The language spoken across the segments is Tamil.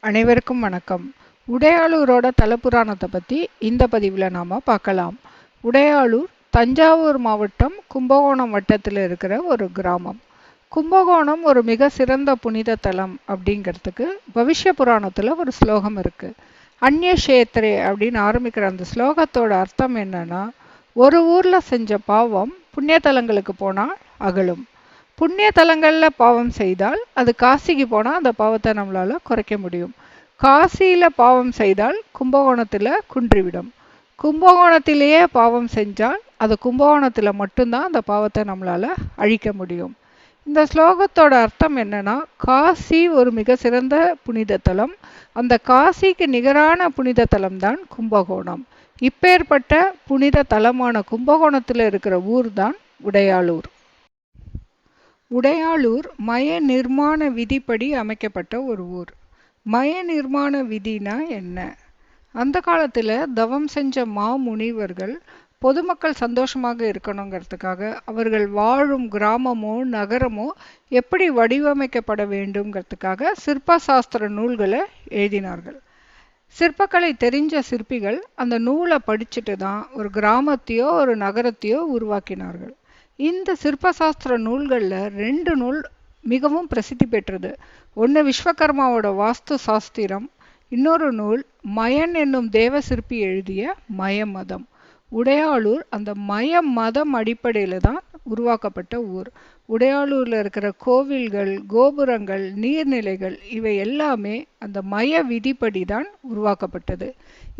அனைவருக்கும் வணக்கம். உடையாளூரோட தலபுராணத்தை பற்றி இந்த பதிவில் நாம் பார்க்கலாம். உடையாளூர் தஞ்சாவூர் மாவட்டம் கும்பகோணம் வட்டத்தில் இருக்கிற ஒரு கிராமம். கும்பகோணம் ஒரு மிக சிறந்த புனித தலம் அப்படிங்கிறதுக்கு பவிஷ்ய புராணத்தில் ஒரு ஸ்லோகம் இருக்குது. அந்நியக்ஷேத்ரே அப்படின்னு ஆரம்பிக்கிற அந்த ஸ்லோகத்தோட அர்த்தம் என்னன்னா, ஒரு ஊரில் செஞ்ச பாவம் புண்ணிய தலங்களுக்கு போனால் அகலும். புண்ணிய தலங்களில் பாவம் செய்தால் அது காசிக்கு போனால் அந்த பாவத்தை நம்மளால் குறைக்க முடியும். காசியில் பாவம் செய்தால் கும்பகோணத்தில் குன்றிவிடும். கும்பகோணத்திலேயே பாவம் செஞ்சால் அது கும்பகோணத்தில் மட்டும்தான் அந்த பாவத்தை நம்மளால் அழிக்க முடியும். இந்த ஸ்லோகத்தோட அர்த்தம் என்னன்னா, காசி ஒரு மிக சிறந்த புனித தலம். அந்த காசிக்கு நிகரான புனித தலம் தான் கும்பகோணம். இப்பேற்பட்ட புனித தலமான கும்பகோணத்தில் இருக்கிற ஊர் தான் உடையாளூர். உடையாளூர் மய நிர்மாண விதிப்படி அமைக்கப்பட்ட ஒரு ஊர். மய நிர்மாண விதினா என்ன? அந்த காலத்தில் தவம் செஞ்ச மாமுனிவர்கள் பொதுமக்கள் சந்தோஷமாக இருக்கணுங்கிறதுக்காக அவர்கள் வாழும் கிராமமோ நகரமோ எப்படி வடிவமைக்கப்பட வேண்டும்ங்கிறதுக்காக சிற்ப சாஸ்திர நூல்களை எழுதினார்கள். சிற்பக்கலை தெரிஞ்ச சிற்பிகள் அந்த நூலை படிச்சுட்டு தான் ஒரு கிராமத்தையோ ஒரு நகரத்தையோ உருவாக்கினார்கள். இந்த சிற்பசாஸ்திர நூல்களில் 2 நூல் மிகவும் பிரசித்தி பெற்றது. ஒன்று விஸ்வகர்மாவோட வாஸ்து சாஸ்திரம், இன்னொரு நூல் மயன் என்னும் தேவ சிற்பி எழுதிய மயமதம். உடையாளூர் அந்த மதம் அடிப்படையில் தான் உருவாக்கப்பட்ட ஊர். உடையாளூரில் இருக்கிற கோவில்கள், கோபுரங்கள், நீர்நிலைகள் இவை எல்லாமே அந்த மய விதிப்படி தான் உருவாக்கப்பட்டது.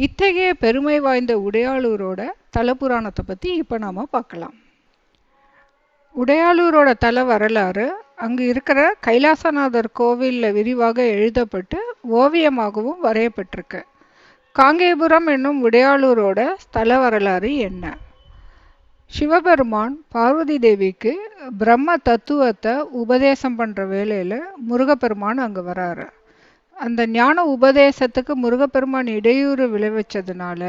இத்தகைய பெருமை வாய்ந்த உடையாளூரோட தலபுராணத்தை பற்றி இப்போ நாம் பார்க்கலாம். உடையாளூரோட தல வரலாறு அங்கு இருக்கிற கைலாசநாதர் கோவிலில் விரிவாக எழுதப்பட்டு ஓவியமாகவும் வரையப்பட்டிருக்கு. காங்கேயபுரம் என்னும் உடையாளூரோட ஸ்தல வரலாறு என்ன? சிவபெருமான் பார்வதி தேவிக்கு பிரம்ம தத்துவத்தை உபதேசம் பண்ணுற வேளையில் முருகப்பெருமான் அங்கே வராரு. அந்த ஞான உபதேசத்துக்கு முருகப்பெருமான் இடையூறு விளைவிச்சதுனால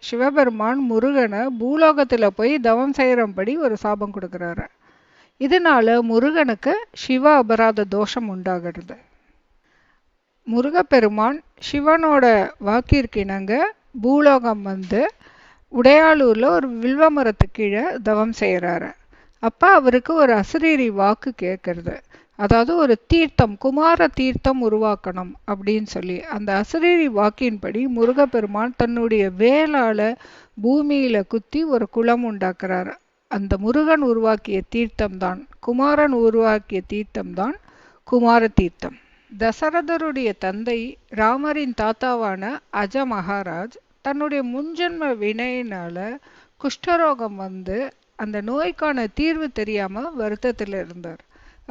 சிவபெருமான் முருகனை பூலோகத்தில் போய் தவம் செய்கிறபடி ஒரு சாபம் கொடுக்குறாரு. இதனால முருகனுக்கு சிவ அபராத தோஷம் உண்டாகிறது. முருகப்பெருமான் சிவனோட வாக்கிற்கிணங்க பூலோகம் வந்து உடையாளூரில் ஒரு வில்வ மரத்து கீழே தவம் செய்கிறாரு. அப்போ அவருக்கு ஒரு அசரீரி வாக்கு கேட்கறது. அதாவது ஒரு தீர்த்தம், குமார தீர்த்தம் உருவாக்கணும் அப்படின்னு சொல்லி அந்த அசரீரி வாக்கின்படி முருகப்பெருமான் தன்னுடைய வேளால பூமியில குத்தி ஒரு குளம் உண்டாக்குறாரு. அந்த முருகன் உருவாக்கிய தீர்த்தம்தான், குமாரன் உருவாக்கிய தீர்த்தம்தான் குமார தீர்த்தம். தசரதருடைய தந்தை ராமரின் தாத்தாவான அஜ மகாராஜ் தன்னுடைய முன்ஜென்ம வினையினால குஷ்டரோகம் வந்து அந்த நோய்க்கான தீர்வு தெரியாம வருத்தத்தில் இருந்தார்.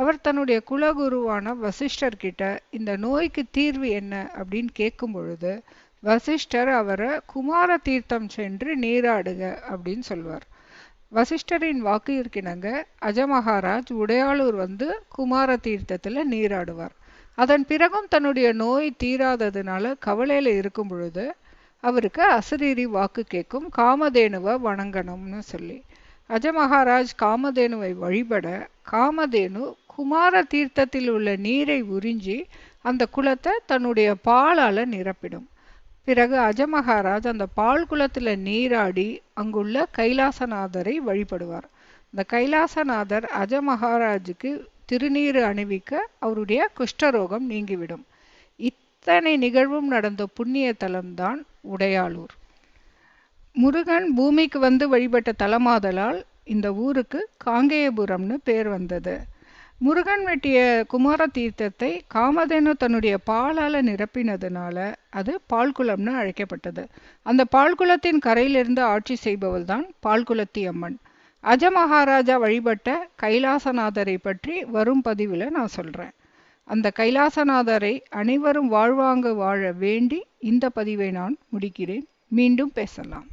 அவர் தன்னுடைய குலகுருவான வசிஷ்டர்கிட்ட இந்த நோய்க்கு தீர்வு என்ன அப்படின்னு கேட்கும் பொழுது வசிஷ்டர் அவரை குமார தீர்த்தம் சென்று நீராடுக அப்படின்னு சொல்வார். வசிஷ்டரின் வாக்கு இருக்கினங்க அஜமகாராஜ் உடையாளூர் வந்து குமார தீர்த்தத்தில் நீராடுவார். அதன் பிறகும் தன்னுடைய நோய் தீராததுனால கவலையில் இருக்கும் பொழுது அவருக்கு அசரீரி வாக்கு கேட்கும், காமதேனுவை வணங்கணும்னு சொல்லி. அஜமகாராஜ் காமதேனுவை வழிபட காமதேனு குமார தீர்த்தத்தில் உள்ள நீரை உறிஞ்சி அந்த குளத்தை தன்னுடைய பாலால் நிரப்பிடும். பிறகு அஜமகாராஜ் அந்த பால் குளத்தில் நீராடி அங்குள்ள கைலாசநாதரை வழிபடுவார். இந்த கைலாசநாதர் அஜமகாராஜுக்கு திருநீறு அணிவிக்க அவருடைய குஷ்டரோகம் நீங்கிவிடும். இத்தனை நிகழ்வும் நடந்த புண்ணிய தலம்தான் உடையாளூர். முருகன் பூமிக்கு வந்து வழிபட்ட தலமாதலால் இந்த ஊருக்கு காங்கேயபுரம்னு பேர் வந்தது. முருகன் வெட்டிய குமார தீர்த்தத்தை காமதேனு தன்னுடைய பாலால் நிரப்பினதுனால அது பால்குளம்னு அழைக்கப்பட்டது. அந்த பால்குளத்தின் கரையிலிருந்து ஆட்சி செய்பவள் தான் பால்குளத்தி அம்மன். அஜமகாராஜா வழிபட்ட கைலாசநாதரை பற்றி வரும் பதிவில் நான் சொல்கிறேன். அந்த கைலாசநாதரை அனைவரும் வாழ்வாங்க வாழ வேண்டி இந்த பதிவை நான் முடிக்கிறேன். மீண்டும் பேசலாம்.